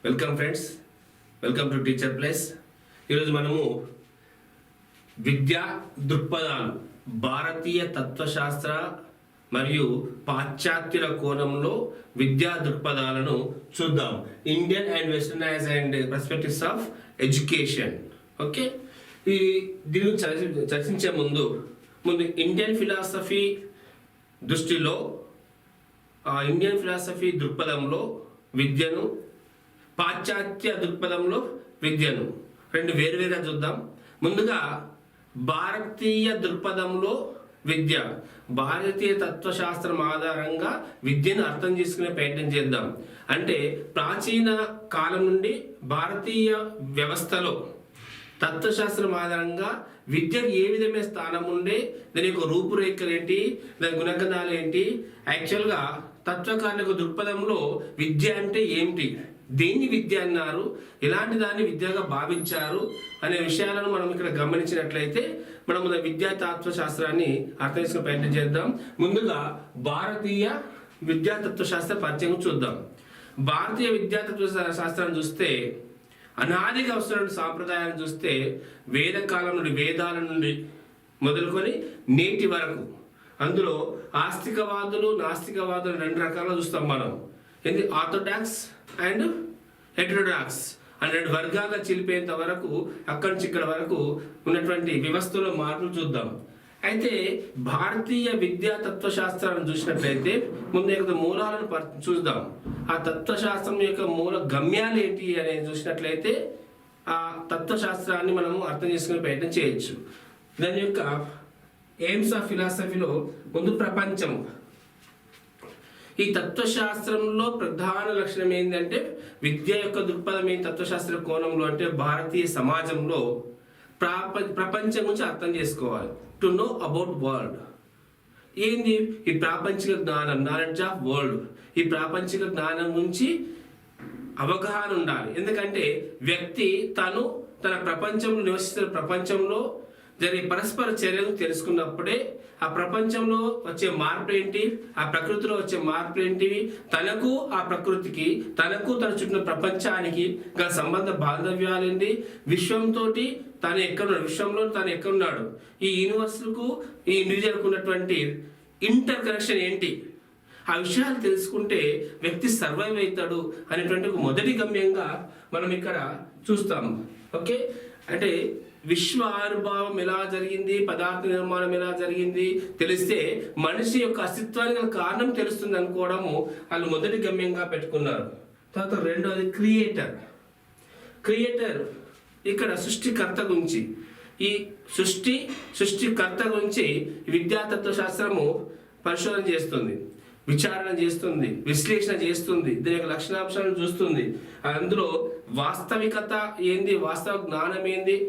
Welcome friends, welcome to teacher place. ఈరోజు మనము విద్యా దృక్పథాలు, భారతీయ తత్వశాస్త్ర మరియు పాశ్చాత్యుల కోణంలో విద్యా దృక్పథాలను చూద్దాం. Indian and westernise and perspectives of education. Okay, దీన్ని చర్చించే ముందు ఇండియన్ ఫిలాసఫీ దృష్టిలో, ఇండియన్ ఫిలాసఫీ దృక్పథంలో విద్యను, పాశ్చాత్య దృక్పథంలో విద్యను రెండు వేరువేరుగా చూద్దాం. ముందుగా భారతీయ దృక్పథంలో విద్య, భారతీయ తత్వశాస్త్రం ఆధారంగా విద్యను అర్థం చేసుకునే ప్రయత్నం చేద్దాం. అంటే ప్రాచీన కాలం నుండి భారతీయ వ్యవస్థలో తత్వశాస్త్రం ఆధారంగా విద్యకు ఏ విధమైన స్థానం ఉండే, దాని యొక్క రూపురేఖలు ఏంటి, దాని గుణగణాలు ఏంటి, యాక్చువల్గా తత్వకారుల దృక్పథంలో విద్య అంటే ఏమిటి, దేన్ని విద్య అన్నారు, ఎలాంటి దాన్ని విద్యగా భావించారు అనే విషయాలను మనం ఇక్కడ గమనించినట్లయితే మనం విద్యా తత్వశాస్త్రాన్ని అర్థం చేసుకునే ప్రయత్నం చేద్దాం. ముందుగా భారతీయ విద్యా తత్వశాస్త్ర పరిచయం చూద్దాం. భారతీయ విద్యా తత్వశాస్త్రాన్ని చూస్తే అనాదిగా వస్తున్న సాంప్రదాయాలను చూస్తే వేదకాలం నుండి, వేదాల నుండి మొదలుకొని నేటి వరకు అందులో ఆస్తికవాదులు, నాస్తికవాదులు రెండు రకాలుగా చూస్తాం మనం. ఏంటి, ఆర్థోడాక్స్ అండ్ హెటరోడాక్స్ అని రెండు వర్గాలుగా చిలిపేంత వరకు అక్కడి నుంచి ఇక్కడ వరకు ఉన్నటువంటి వ్యవస్థలో మార్పులు చూద్దాం. అయితే భారతీయ విద్యా తత్వశాస్త్రాలను చూసినట్లయితే ముందు మూలాలను చూద్దాం. ఆ తత్వశాస్త్రం యొక్క మూల గమ్యాలు ఏంటి అనేది చూసినట్లయితే ఆ తత్వశాస్త్రాన్ని మనము అర్థం చేసుకునే ప్రయత్నం చేయొచ్చు. దాని యొక్క ఎయిమ్స్ ఆఫ్ ఫిలాసఫీలో ముందు ప్రపంచం. ఈ తత్వశాస్త్రంలో ప్రధాన లక్షణం ఏంటంటే విద్య యొక్క దృక్పథం ఏంటి తత్వశాస్త్ర కోణంలో అంటే భారతీయ సమాజంలో ప్రపంచం గురించి అర్థం చేసుకోవాలి. To know about world. ఏంది ఈ ప్రాపంచిక జ్ఞానం, నాలెడ్జ్ ఆఫ్ వరల్డ్. ఈ ప్రాపంచిక జ్ఞానం గురించి అవగాహన ఉండాలి. ఎందుకంటే వ్యక్తి తన ప్రపంచంలో నివసిస్తున్న ప్రపంచంలో జరిగే పరస్పర చర్యలు తెలుసుకున్నప్పుడే ఆ ప్రపంచంలో వచ్చే మార్పులు ఏంటి, ఆ ప్రకృతిలో వచ్చే మార్పులు ఏంటివి, తనకు ఆ ప్రకృతికి, తనకు తన చుట్టూ ప్రపంచానికి గల సంబంధ బాంధవ్యాలు ఏంటి, విశ్వంతో తను ఎక్కడున్నాడు, విశ్వంలో తను ఎక్కడున్నాడు, ఈ యూనివర్స్కు ఈ ఇండివిజువల్కు ఉన్నటువంటి ఇంటర్ కనెక్షన్ ఏంటి, ఆ విషయాలు తెలుసుకుంటే వ్యక్తి సర్వైవ్ అవుతాడు అనేటువంటి ఒక మొదటి గమ్యంగా మనం ఇక్కడ చూస్తాము. ఓకే, అంటే విశ్వ ఆవిర్భావం ఎలా జరిగింది, పదార్థ నిర్మాణం ఎలా జరిగింది తెలిస్తే మనిషి యొక్క అస్తిత్వానికి గల కారణం తెలుస్తుంది అనుకోవడము వాళ్ళు మొదటి గమ్యంగా పెట్టుకున్నారు. తర్వాత రెండోది క్రియేటర్ ఇక్కడ సృష్టికర్త గురించి, ఈ సృష్టికర్త గురించి విద్యాతత్వ శాస్త్రము పరిశోధన చేస్తుంది, విచారణ చేస్తుంది, విశ్లేషణ చేస్తుంది, దీని యొక్క లక్షణాంశాలను చూస్తుంది. అందులో వాస్తవికత ఏంది, వాస్తవ జ్ఞానం ఏంది,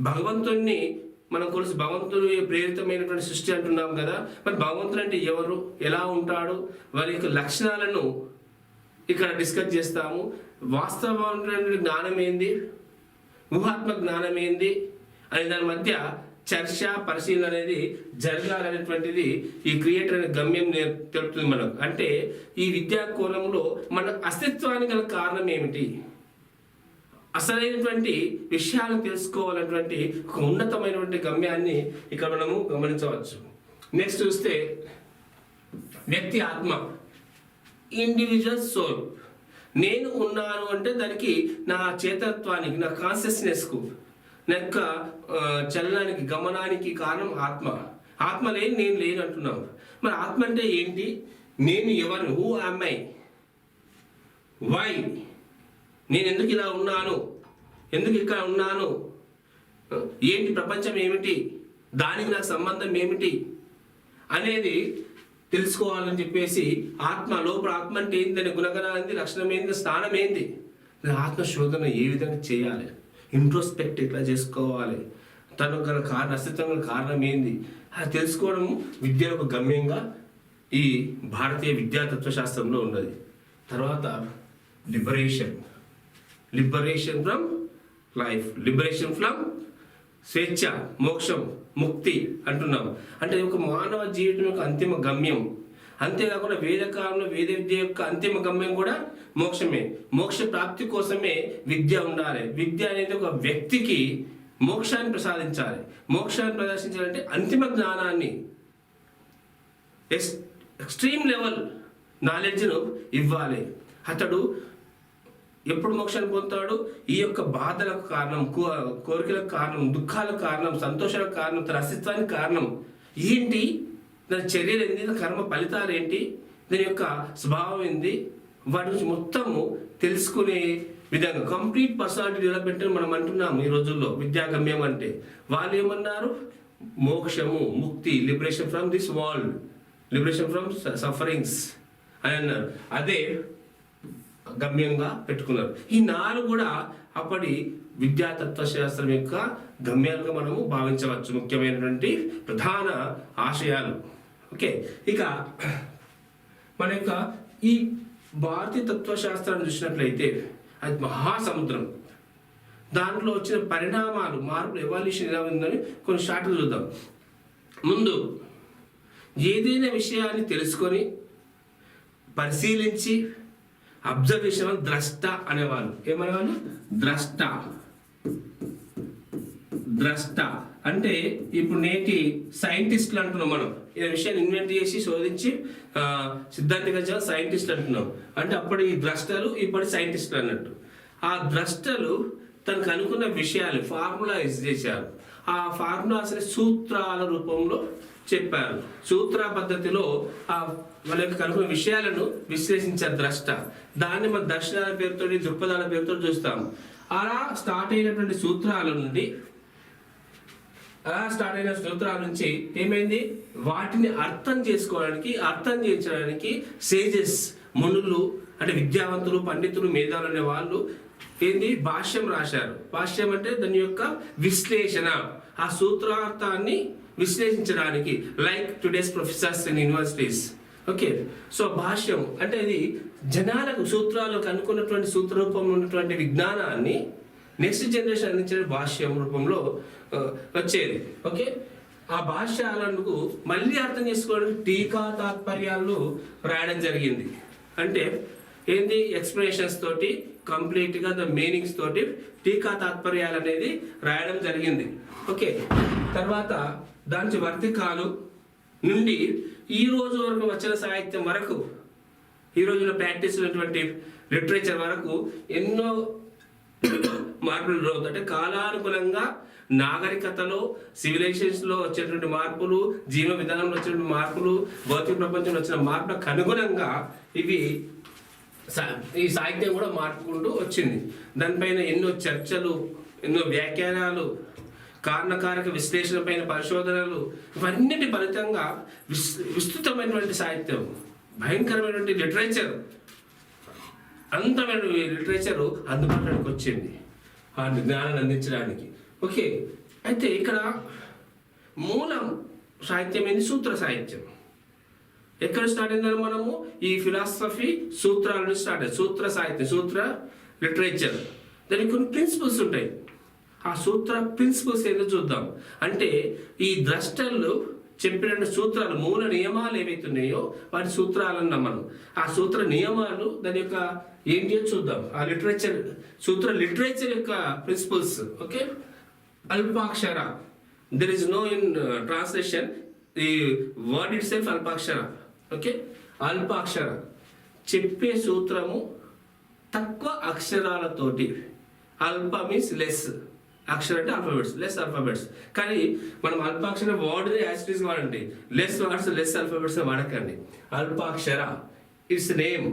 భగవంతుణ్ణి మనం కొలిసి భగవంతుడి ప్రేరితమైనటువంటి సృష్టి అంటున్నాం కదా, మరి భగవంతుడు అంటే ఎవరు, ఎలా ఉంటాడు, వారి యొక్క లక్షణాలను ఇక్కడ డిస్కస్ చేస్తాము. వాస్తవమైనటువంటి జ్ఞానం ఏంది, ఊహాత్మక జ్ఞానం ఏంది అనే దాని మధ్య చర్చ, పరిశీలన అనేది జరగాలనేటువంటిది ఈ క్రియేటర్ అనే గమ్యం తెలుపుతుంది మనకు. అంటే ఈ విద్యా కోణంలో మన అస్తిత్వానికి గల కారణం ఏమిటి, అసలైనటువంటి విషయాలను తెలుసుకోవాలన్నటువంటి ఒక ఉన్నతమైనటువంటి గమ్యాన్ని ఇక్కడ మనము గమనించవచ్చు. నెక్స్ట్ చూస్తే వ్యక్తి ఆత్మ, ఇండివిజువల్ సోల్. నేను ఉన్నాను అంటే దానికి నా చేతత్వానికి, నా కాన్షియస్నెస్కు, నా యొక్క చలనానికి, గమనానికి కారణం ఆత్మ. ఆత్మ లేని నేను లేను అంటున్నాను. మరి ఆత్మ అంటే ఏంటి, నేను ఎవరు, హూ యామ్ ఐ, వై, నేను ఎందుకు ఇలా ఉన్నాను, ఎందుకు ఇక్కడ ఉన్నాను, ఏంటి ప్రపంచం ఏమిటి, దానికి నాకు సంబంధం ఏమిటి అనేది తెలుసుకోవాలని చెప్పేసి ఆత్మ, లోపల ఆత్మ అంటే ఏంటి, దాని గుణగణాలు ఏంది, లక్షణం ఏంది, స్థానం ఏంది, ఆత్మ శోధన ఏ విధంగా చేయాలి, ఇంట్రోస్పెక్ట్ ఎట్లా చేసుకోవాలి, తనకు గల కారణం, అస్తిత్వం గల కారణం ఏంది అది తెలుసుకోవడం విద్య ఒక గమ్యంగా ఈ భారతీయ విద్యా తత్వశాస్త్రంలో ఉన్నది. తర్వాత liberation from life, liberation from స్వేచ్ఛ, మోక్షం, ముక్తి అంటున్నాం. అంటే ఒక మానవ జీవితం యొక్క అంతిమ గమ్యం. అంతేకాకుండా వేదకాలంలో వేద విద్య యొక్క అంతిమ గమ్యం కూడా మోక్షమే. మోక్ష ప్రాప్తి కోసమే విద్య ఉండాలి. విద్య అనేది ఒక వ్యక్తికి మోక్షాన్ని ప్రసాదించాలి. మోక్షాన్ని ప్రదర్శించాలంటే అంతిమ జ్ఞానాన్ని, ఎక్స్ట్రీమ్ లెవెల్ నాలెడ్జ్ను ఇవ్వాలి. అతడు ఎప్పుడు మోక్షాన్ని పొందుతాడు? ఈ యొక్క బాధలకు కారణం, కోరికలకు కారణం, దుఃఖాలకు కారణం, సంతోషాలకు కారణం, తన అస్తిత్వానికి కారణం ఏంటి, దాని చర్యలు ఏంటి, దాని కర్మ ఫలితాలు ఏంటి, దాని యొక్క స్వభావం ఏంటి, వాటి గురించి మొత్తము తెలుసుకునే విధంగా కంప్లీట్ పర్సనాలిటీ డెవలప్మెంట్ మనం అంటున్నాము ఈ రోజుల్లో. విద్యాగమ్యం అంటే వాళ్ళు ఏమన్నారు? మోక్షము, ముక్తి, liberation from this world, liberation from sufferings అని అన్నారు. అదే గమ్యంగా పెట్టుకున్నారు. ఈ 4 కూడా అప్పటి విద్యాతత్వశాస్త్రం యొక్క గమ్యాలుగా మనము భావించవచ్చు, ముఖ్యమైనటువంటి ప్రధాన ఆశయాలు. ఓకే, ఇక మన యొక్క ఈ భారతీయ తత్వశాస్త్రాన్ని చూసినట్లయితే అది మహాసముద్రం. దాంట్లో వచ్చిన పరిణామాలు, మార్పులు, ఎవల్యూషన్ ఎలా ఉందని కొన్ని షార్ట్లు చూద్దాం. ముందు ఏదైనా విషయాన్ని తెలుసుకొని పరిశీలించి అబ్జర్వేషన్, ద్రష్ట అనేవాళ్ళు. ఏమనేవాళ్ళు? ద్రష్ట. ద్రష్ట అంటే ఇప్పుడు నేటి సైంటిస్టులు అంటున్నాం మనం. ఈ విషయాన్ని ఇన్వెంట్ చేసి శోధించి సిద్ధాంతిక సైంటిస్టులు అంటున్నాం. అంటే అప్పటి ద్రష్టలు, ఇప్పటి సైంటిస్టులు అన్నట్టు. ఆ ద్రష్టలు తనకు అనుకున్న విషయాలు ఫార్ములైజ్ చేశారు. ఆ ఫార్ములాస్ సూత్రాల రూపంలో చెప్పారు. సూత్ర పద్ధతిలో వాళ్ళ యొక్క కనుక్కున్న విషయాలను విశ్లేషించారు ద్రష్ట. దాన్ని మన దర్శనాల పేరుతో, దృక్పథాల పేరుతో చూస్తాం. అలా స్టార్ట్ అయినటువంటి సూత్రాల నుంచి ఏమైంది? వాటిని అర్థం చేసుకోవడానికి, అర్థం చేయించడానికి సేజెస్, మునులు అంటే విద్యావంతులు, పండితులు, మేధావులు అనే వాళ్ళు ఏంది భాష్యం రాశారు. భాష్యం అంటే దాని యొక్క విశ్లేషణ, ఆ సూత్రార్థాన్ని విశ్లేషించడానికి, like today's professors in universities. Okay, so భాష్యం అంటే ఇది జనాలకు సూత్రాలకు అనుకున్నటువంటి సూత్ర రూపంలో ఉన్నటువంటి విజ్ఞానాన్ని నెక్స్ట్ జనరేషన్ అందించే భాష్యం రూపంలో వచ్చేది. ఓకే, ఆ భాష్యాలకు మళ్ళీ అర్థం చేసుకోవడానికి టీకా తాత్పర్యాలు రాయడం జరిగింది. అంటే ఏంది? ఎక్స్ప్లెనేషన్స్ తోటి, కంప్లీట్గా ద మీనింగ్స్ తోటి టీకా తాత్పర్యాలు అనేది రాయడం జరిగింది. ఓకే, తర్వాత దాని వర్తికాలు నుండి ఈ రోజు వరకు వచ్చిన సాహిత్యం వరకు, ఈ రోజున ప్రాక్టీస్ ఉన్నటువంటి లిటరేచర్ వరకు ఎన్నో మార్పులు రోజు అంటే కాలానుగుణంగా నాగరికతలో, సివిలైజేషన్స్లో వచ్చేటువంటి మార్పులు, జీవన విధానంలో వచ్చినటువంటి మార్పులు, భౌతిక ప్రపంచంలో వచ్చిన మార్పులకు అనుగుణంగా ఈ సాహిత్యం కూడా మార్పుకుంటూ వచ్చింది. దానిపైన ఎన్నో చర్చలు, ఎన్నో వ్యాఖ్యానాలు, కారణకారక విశ్లేషణ పైన పరిశోధనలు, ఇవన్నిటి ఫలితంగా విస్తృతమైనటువంటి సాహిత్యం, భయంకరమైనటువంటి లిటరేచర్, అంతమైన లిటరేచరు అందుబాటులోకి వచ్చింది ఆ జ్ఞానాన్ని అందించడానికి. ఓకే, అయితే ఇక్కడ మూలం సాహిత్యం ఏంది? సూత్ర సాహిత్యం. ఎక్కడ స్టార్ట్ అయిందని మనము ఈ ఫిలాసఫీ సూత్రాల నుంచి స్టార్ట్ అయ్యింది. సూత్ర సాహిత్యం, సూత్ర లిటరేచర్. దానికి కొన్ని ప్రిన్సిపల్స్ ఉంటాయి. ఆ సూత్ర ప్రిన్సిపల్స్ ఏదో చూద్దాం. అంటే ఈ ద్రష్టలు చెప్పిన సూత్రాలు, మూల నియమాలు ఏవైతే ఉన్నాయో వాటి సూత్రాలు అన్నాం మనం. ఆ సూత్ర నియమాలు దాని యొక్క ఏంటి చూద్దాం. ఆ లిటరేచర్, సూత్ర లిటరేచర్ యొక్క ప్రిన్సిపల్స్. ఓకే, అల్పాక్షర, there is no in translation, the word itself అల్పాక్షర. ఓకే, అల్పాక్షర చెప్పే సూత్రము తక్కువ అక్షరాలతోటి. అల్ప మీన్స్ లెస్, అక్షరం అంటే ఆల్ఫాబెట్స్, లెస్ ఆల్ఫాబెట్స్. కానీ మనం అల్పాక్షర వర్డ్ యాసిటీస్ వాడండి, లెస్ వర్డ్స్, లెస్ ఆల్ఫాబెట్స్ వాడకండి. అల్పాక్షర ఇట్స్ నేమ్.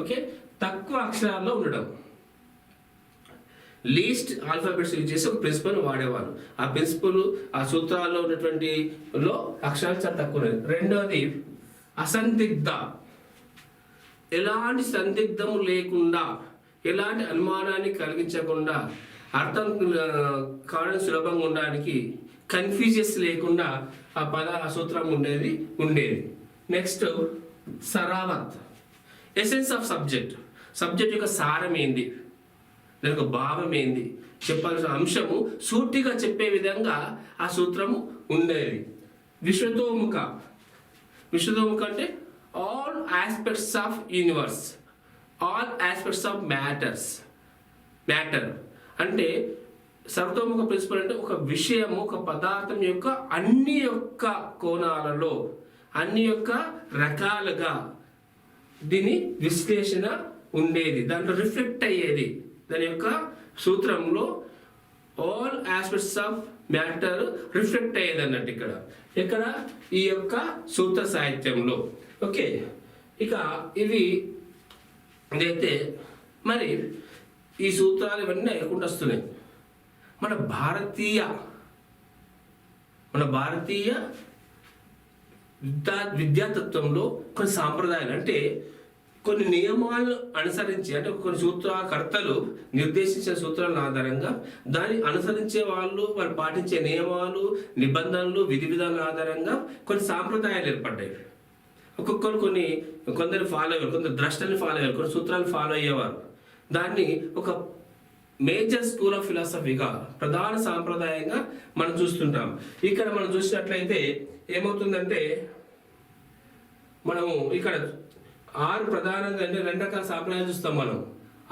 ఓకే, తక్కువ అక్షరాల్లో ఉండడం, లీస్ట్ ఆల్ఫాబెట్స్ యూజ్ చేసి ఒక ప్రిన్సిపల్ వాడేవారు. ఆ ప్రిన్సిపల్, ఆ సూత్రాల్లో ఉన్నటువంటి అక్షరాలు చాలా తక్కువ. రెండోది అసందిగ్ధ, ఎలాంటి సందిగ్ధము లేకుండా, ఎలాంటి అనుమానాన్ని కలిగించకుండా, అర్థం కావడం సులభంగా ఉండడానికి, కన్ఫ్యూజెస్ లేకుండా ఆ సూత్రం ఉండేది. నెక్స్ట్ సరావత్, ఎసెన్స్ ఆఫ్ సబ్జెక్ట్. సబ్జెక్ట్ యొక్క సారం ఏంది, దాని యొక్క భావం ఏంది, చెప్పాల్సిన అంశము సూటిగా చెప్పే విధంగా ఆ సూత్రము ఉండేది. విశ్వతోముఖ. విశ్వతోముఖ అంటే all aspects of universe, all aspects of matter అంటే సర్వతోముఖ ప్రిన్సిపల్ అంటే ఒక విషయము, ఒక పదార్థం యొక్క అన్ని యొక్క కోణాలలో, అన్ని యొక్క రకాలుగా దీని విశ్లేషణ ఉండేది, దాంట్లో రిఫ్లెక్ట్ అయ్యేది. దాని యొక్క సూత్రంలో all aspects of matter reflect అయ్యేది అన్నట్టు ఇక్కడ ఈ యొక్క సూత్ర సాహిత్యంలో. ఓకే, ఇక ఇవి ఇదైతే మరి ఈ సూత్రాలు ఇవన్నీ ఎక్కకుండా వస్తున్నాయి. మన భారతీయ విద్యాతత్వంలో కొన్ని సాంప్రదాయాలు అంటే కొన్ని నియమాలను అనుసరించి, అంటే కొన్ని సూత్రకర్తలు నిర్దేశించిన సూత్రాల ఆధారంగా దాన్ని అనుసరించే వాళ్ళు పాటించే నియమాలు, నిబంధనలు, విధి విధానాల ఆధారంగా కొన్ని సాంప్రదాయాలు ఏర్పడ్డాయి. ఒక్కొక్కరు కొందరు ఫాలో అయ్యారు, కొందరు ద్రష్టల్ని ఫాలో అయ్యారు, కొన్ని సూత్రాలు ఫాలో అయ్యేవారు. దాన్ని ఒక మేజర్ స్కూల్ ఆఫ్ ఫిలాసఫీగా, ప్రధాన సాంప్రదాయంగా మనం చూస్తుంటాం. ఇక్కడ మనం చూసినట్లయితే ఏమవుతుందంటే మనము ఇక్కడ 6 ప్రధానంగా అంటే 2 రకాల సాంప్రదాయాలు చూస్తాం మనం.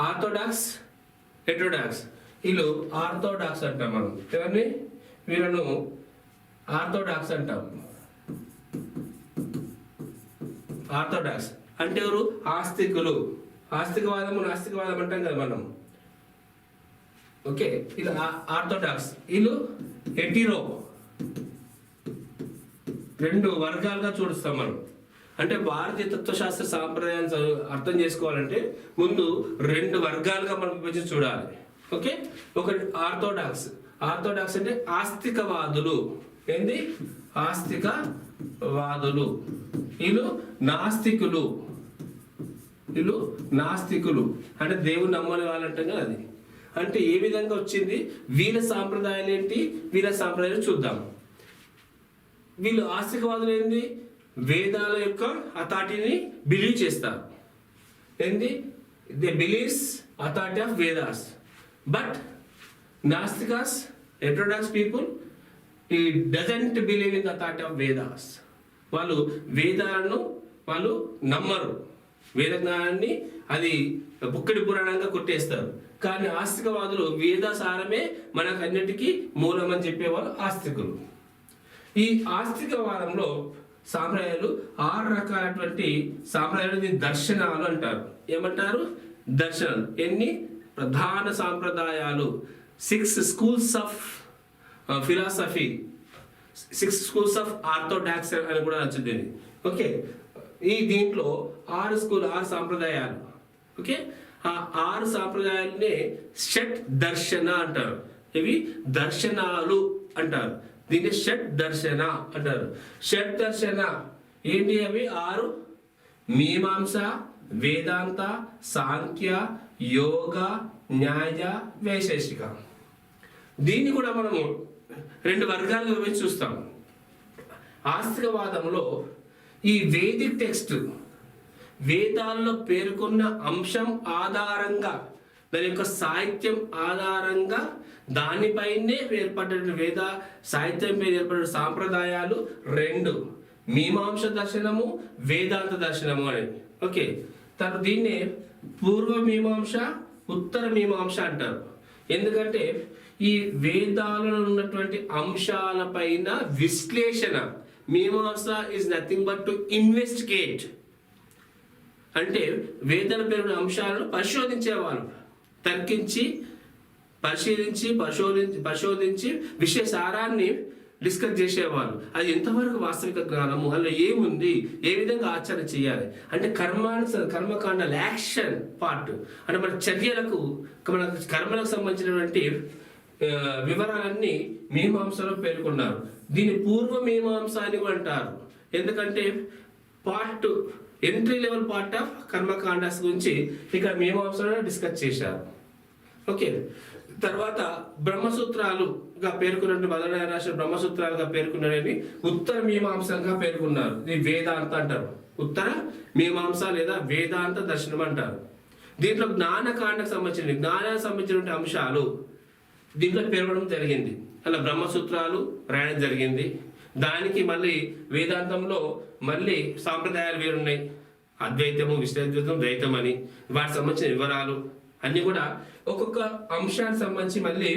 ఆర్థోడాక్స్, హెటరోడాక్స్. వీళ్ళు ఆర్థోడాక్స్ అంటాం మనం. ఎవరిని? వీళ్ళను ఆర్థోడాక్స్ అంటాం. ఆర్థోడాక్స్ అంటే ఎవరు? ఆస్తికులు. నాస్తికవాదం అంటాం కదా మనం. ఓకే, ఇది ఆర్థోడాక్స్. వీళ్ళు హెటిరో. 2 వర్గాలుగా చూడుస్తాం మనం. అంటే భారతీయ తత్వశాస్త్ర సాంప్రదాయాన్ని అర్థం చేసుకోవాలంటే ముందు 2 వర్గాలుగా మనం విభజించి చూడాలి. ఓకే, ఒకటి ఆర్థోడాక్స్. ఆర్థోడాక్స్ అంటే ఆస్తికవాదులు. ఏంది? ఆస్తికవాదులు. వీళ్ళు నాస్తికులు అంటే దేవుని నమ్మని వాళ్ళంటే అది. అంటే ఏ విధంగా వచ్చింది, వీళ్ళ సాంప్రదాయాలు ఏంటి, వీళ్ళ సాంప్రదాయాలు చూద్దాం. వీళ్ళు ఆస్తికవాదులు ఏంది? వేదాల యొక్క అథారిటీని బిలీవ్ చేస్తారు. ఏంది? They believes authority of Vedas. But nastikas, heterodox people, ఈ doesn't believe in the authority of Vedas. వాళ్ళు వేదాలను వాళ్ళు నమ్మరు. వేదజ్ఞానాన్ని అది బుక్కడి పురాణంగా కొట్టేస్తారు. కానీ ఆస్తికవాదులు వేద సారమే మనకు అన్నిటికీ మూలం అని చెప్పేవాళ్ళు ఆస్తికులు. ఈ ఆస్తికవాదంలో సాంప్రదాయాలు 6 రకాలైనటువంటి సాంప్రదాయాలు దర్శనాలు అంటారు. ఏమంటారు? దర్శనాలు. ఎన్ని? ప్రధాన సాంప్రదాయాలు. 6 schools of philosophy, 6 schools of orthodox అని కూడా నచ్చుతుంది. ఓకే, ఈ దీంట్లో 6 సాంప్రదాయాలు. ఓకే, ఆ 6 సాంప్రదాయాలనే షట్ దర్శన అంటారు. ఇవి దర్శనాలు అంటారు. దీన్ని షట్ దర్శన అంటారు. షట్ దర్శన ఏంటి? అవి 6: మీమాంస, వేదాంత, సాంఖ్య, యోగ, న్యాయ, వైశేషిక. దీన్ని కూడా మనము 2 వర్గాలుగా విభజించి చూస్తాం. ఆస్తికవాదంలో ఈ వేదిక్ టెక్స్ట్, వేదాల్లో పేర్కొన్న అంశం ఆధారంగా, దాని యొక్క సాహిత్యం ఆధారంగా, దానిపైనే ఏర్పడ్డ వేద సాహిత్యం మీద ఏర్పడిన సాంప్రదాయాలు 2: మీమాంస దర్శనము, వేదాంత దర్శనము అనేది. ఓకే, తర్వాత దీన్నే పూర్వ మీమాంస, ఉత్తర మీమాంస అంటారు. ఎందుకంటే ఈ వేదాలలో ఉన్నటువంటి అంశాలపైన విశ్లేషణ. మీమాంస is nothing but to investigate. అంటే వేదాల పేరున్న అంశాలను పరిశోధించేవాళ్ళు, తర్కించి పరిశోధించి విషయ సారాన్ని డిస్కస్ చేసేవాళ్ళు. అది ఎంతవరకు వాస్తవిక జ్ఞానము, అందులో ఏముంది, ఏ విధంగా ఆచరణ చేయాలి అంటే కర్మకాండాల యాక్షన్ పార్ట్, అంటే మన చర్యలకు, మన కర్మలకు సంబంధించినటువంటి వివరాలన్నీ మీమాంసలో పేర్కొన్నారు. దీన్ని పూర్వ మీమాంస అని కూడా అంటారు. ఎందుకంటే ఎంట్రీ లెవెల్ పార్ట్ ఆఫ్ కర్మకాండాస్ గురించి ఇక్కడ మీమాంసలో డిస్కస్ చేశారు. ఓకే, తర్వాత బ్రహ్మసూత్రాలుగా పేర్కొన్న మొదలైన రాసిన బ్రహ్మసూత్రాలుగా పేర్కొన్నవి ఉత్తర మీమాంసంగా పేర్కొన్నారు. ఇది వేదాంత అంటారు. ఉత్తర మీమాంస లేదా వేదాంత దర్శనం అంటారు. దీంట్లో జ్ఞానానికి సంబంధించినటువంటి అంశాలు దీంట్లో పేర్కొనడం జరిగింది. అలా బ్రహ్మసూత్రాలు రాయడం జరిగింది. దానికి మళ్ళీ వేదాంతంలో మళ్ళీ సాంప్రదాయాలు వేరున్నాయి. అద్వైతము, విశిష్టాద్వైతం, ద్వైతం అని వాటికి సంబంధించిన వివరాలు అన్నీ కూడా ఒక్కొక్క అంశానికి సంబంధించి మళ్ళీ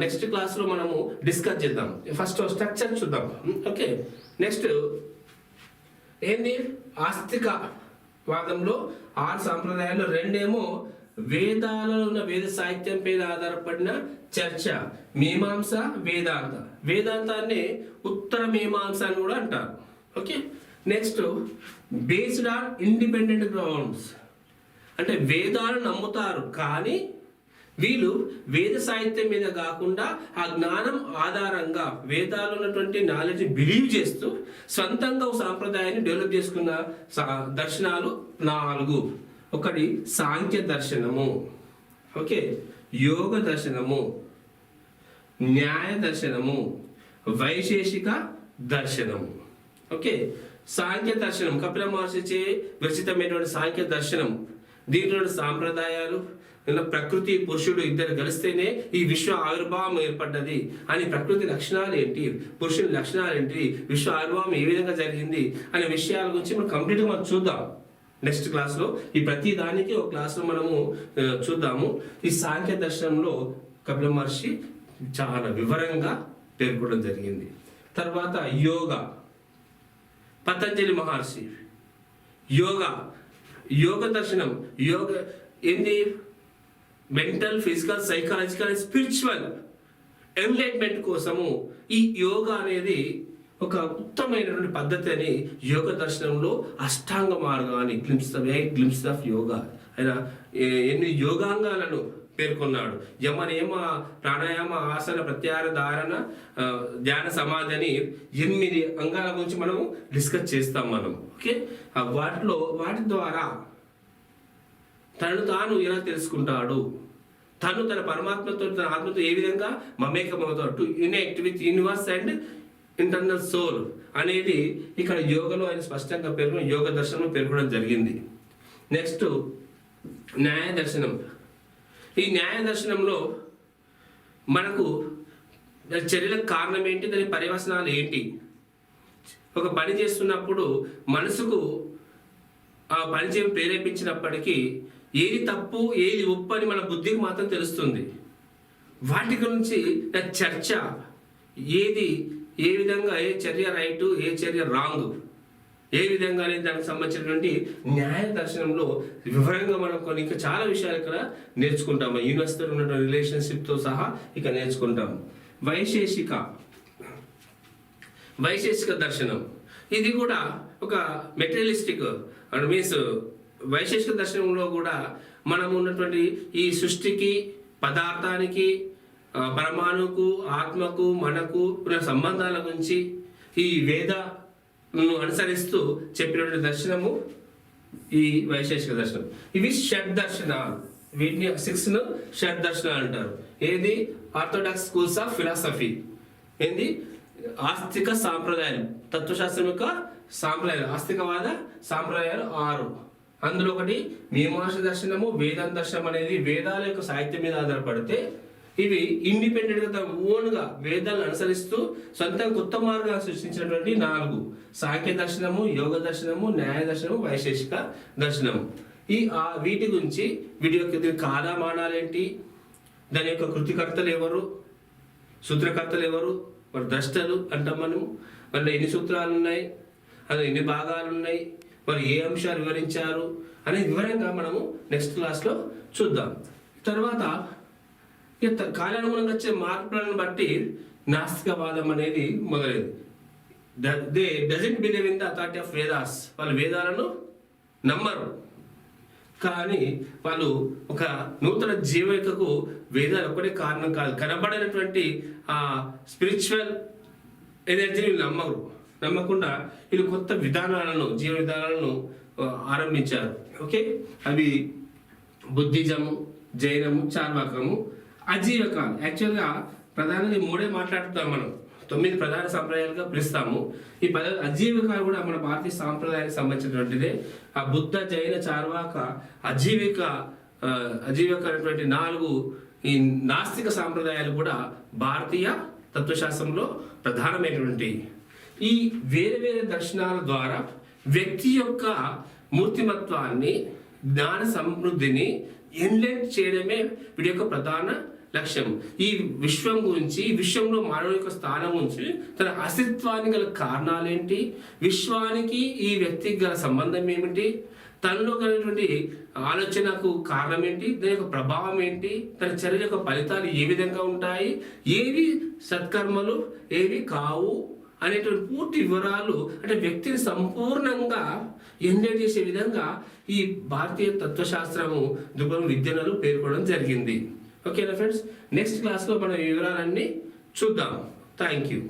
నెక్స్ట్ క్లాస్లో మనము డిస్కస్ చేద్దాం. ఫస్ట్ స్ట్రక్చర్ చూద్దాం. ఓకే, నెక్స్ట్ ఏంది ఆస్తిక వాదంలో 6 సాంప్రదాయాలు, 2 ఏమో వేదాలలో ఉన్న వేద సాహిత్యం పైన ఆధారపడిన చర్చ, మీమాంస, వేదాంత. వేదాంతాన్ని ఉత్తర మీమాంస అని కూడా అంటారు. Okay, next based on independent grounds, అంటే వేదాలను నమ్ముతారు కానీ వీళ్ళు వేద సాహిత్యం మీద కాకుండా ఆ జ్ఞానం ఆధారంగా వేదాలు ఉన్నటువంటి నాలెడ్జ్ బిలీవ్ చేస్తూ సొంతంగా ఒక సాంప్రదాయాన్ని డెవలప్ చేసుకున్న దర్శనాలు 4. ఒకటి సాంఖ్య దర్శనము, ఓకే, యోగ దర్శనము, న్యాయ దర్శనము, వైశేషిక దర్శనము. ఓకే, సాంఖ్య దర్శనం కపిల మహర్షిచే విరచితమైనటువంటి సాంఖ్య దర్శనం. దీంట్లో సాంప్రదాయాలు, ప్రకృతి పురుషుడు ఇద్దరు కలిస్తేనే ఈ విశ్వ ఆవిర్భావం ఏర్పడ్డది అని, ప్రకృతి లక్షణాలు ఏంటి, పురుషుని లక్షణాలు ఏంటి, విశ్వ ఆవిర్భావం ఏ విధంగా జరిగింది అనే విషయాల గురించి మనం కంప్లీట్గా మనం చూద్దాం నెక్స్ట్ క్లాస్లో. ఈ ప్రతి దానికి ఒక క్లాస్లో మనము చూద్దాము. ఈ సాంఖ్య దర్శనంలో కపిల మహర్షి చాలా వివరంగా పేర్కొనడం జరిగింది. తర్వాత యోగా, పతంజలి మహర్షి యోగ దర్శనం. యోగ ఏంది, mental, physical, psychological, spiritual enlightenment కోసము ఈ యోగా అనేది ఒక ఉత్తమమైనటువంటి పద్ధతి అని యోగ దర్శనంలో అష్టాంగ మార్గాన్ని గ్లిమ్స్ ఆఫ్ యోగా ఆయన 8 యోగాంగాలను పేర్కొన్నాడు. యమ, నియమ, ప్రాణాయామ, ఆసన, ప్రత్యాహార, ధారణ, ధ్యాన, సమాధి అని 8 అంగాల గురించి మనము డిస్కస్ చేస్తాం మనం. ఓకే, వాటి ద్వారా తను తాను ఎలా తెలుసుకుంటాడు, తను తన పరమాత్మతో, తన ఆత్మతో ఏ విధంగా మమేకమవుతాడు, to unite with universe and internal soul అనేది ఇక్కడ యోగలో ఆయన స్పష్టంగా పేర్కొన్న యోగ దర్శనం పేర్కొనడం జరిగింది. నెక్స్ట్ న్యాయ దర్శనం. ఈ న్యాయ దర్శనంలో మనకు చర్యలకు కారణం ఏంటి, దాని పర్యవసనాలు ఏంటి, ఒక పని చేస్తున్నప్పుడు మనసుకు ఆ పని చేయడం ప్రేరేపించినప్పటికీ ఏది తప్పు ఏది ఒప్పు అని మన బుద్ధికి మాత్రం తెలుస్తుంది. వాటి గురించి చర్చ, ఏది ఏ విధంగా, ఏ చర్య రైట్, ఏ చర్య రాంగ్, ఏ విధంగా అనేది దానికి సంబంధించినటువంటి న్యాయ దర్శనంలో వివరంగా మనం కొన్ని ఇంకా చాలా విషయాలు ఇక్కడ నేర్చుకుంటాము. యూనివర్స్తో ఉన్నటువంటి రిలేషన్షిప్తో సహా ఇక నేర్చుకుంటాము. వైశేషిక దర్శనం, ఇది కూడా ఒక మెటీరియలిస్టిక్ అండ్ మీన్స్ వైశేషిక దర్శనంలో కూడా మనం ఉన్నటువంటి ఈ సృష్టికి, పదార్థానికి, పరమాణుకు, ఆత్మకు, మనకు ఉన్న సంబంధాల గురించి ఈ వేదను అనుసరిస్తూ చెప్పినటువంటి దర్శనము ఈ వైశేషిక దర్శనం. ఇవి షడ్ దర్శనాలు, వీటిని 6 షడ్ దర్శనాలు అంటారు. ఏది, ఆర్థోడాక్స్ స్కూల్స్ ఆఫ్ ఫిలాసఫీ, ఏంది ఆస్తిక సాంప్రదాయాలు, తత్వశాస్త్రం యొక్క సాంప్రదాయాలు, ఆస్తికవాద సాంప్రదాయాలు 6. అందులో ఒకటి మీమాంస దర్శనము, వేదాంత దర్శనం అనేది వేదాల యొక్క సాహిత్యం మీద ఆధారపడితే ఇవి ఇండిపెండెంట్గా తమ ఓన్గా వేదాలను అనుసరిస్తూ సొంతంగా కొత్త మార్గాలు సృష్టించినటువంటి 4: సాంఖ్య దర్శనము, యోగ దర్శనము, న్యాయ దర్శనము, వైశేషిక దర్శనము. వీటి గురించి వీటి యొక్క కాలమానాలు ఏంటి, దాని యొక్క కృతికర్తలు ఎవరు, సూత్రకర్తలు ఎవరు, మరి ద్రష్టలు అంటాం మనము, మరి ఎన్ని సూత్రాలు ఉన్నాయి, అది ఎన్ని భాగాలు ఉన్నాయి, మరి ఏ అంశాలు వివరించారు అనే వివరంగా మనము నెక్స్ట్ క్లాస్లో చూద్దాం. తర్వాత కాలానుగుణంగా వచ్చే మార్పులను బట్టి నాస్తికవాదం అనేది మొదలైంది. They doesn't believe in the authority of Vedas. వాళ్ళు వేదాలను నమ్మరు, కానీ వాళ్ళు ఒక నూతన జీవికకు వేదాలు ఒకటే కారణం కాదు, కనబడినటువంటి ఆ స్పిరిచువల్ ఎనర్జీని నమ్మరు. నమ్మకుండా వీళ్ళు కొత్త విధానాలను, జీవ విధానాలను ఆరంభించారు. ఓకే, అవి బుద్ధిజము, జైనము, చార్వాకము, అజీవకాలు. యాక్చువల్గా ప్రధానంగా 3 మాట్లాడుతాం మనం, 9 ప్రధాన సంప్రదాయాలుగా పిలుస్తాము. ఈ అజీవికాలు కూడా మన భారతీయ సాంప్రదాయానికి సంబంధించినటువంటిదే. ఆ బుద్ధ, జైన, చార్వాక, అజీవిక అనేటువంటి 4 ఈ నాస్తిక సాంప్రదాయాలు కూడా భారతీయ తత్వశాస్త్రంలో ప్రధానమైనటువంటి. ఈ వేరే వేరే దర్శనాల ద్వారా వ్యక్తి యొక్క మూర్తిమత్వాన్ని, జ్ఞాన సమృద్ధిని ఎన్లైట్ చేయడమే వీడి యొక్క ప్రధాన లక్ష్యం. ఈ విశ్వం గురించి, ఈ విశ్వంలో మానవుని యొక్క స్థానం గురించి, తన అస్తిత్వానికి గల కారణాలేంటి, విశ్వానికి ఈ వ్యక్తికి గల సంబంధం ఏమిటి, తనలో కలిగినటువంటి ఆలోచనకు కారణం ఏంటి, దాని యొక్క ప్రభావం ఏంటి, తన చర్య యొక్క ఫలితాలు ఏ విధంగా ఉంటాయి, ఏవి సత్కర్మలు ఏవి కావు అనేటువంటి పూర్తి వివరాలు, అంటే వ్యక్తిని సంపూర్ణంగా ఎంజాయ్ చేసే విధంగా ఈ భారతీయ తత్వశాస్త్రము దృక్పథం విద్యను పేర్కొనడం జరిగింది. ఓకేనా ఫ్రెండ్స్, నెక్స్ట్ క్లాస్లో మనం ఈ వివరాలన్నీ చూద్దాం. Thank you.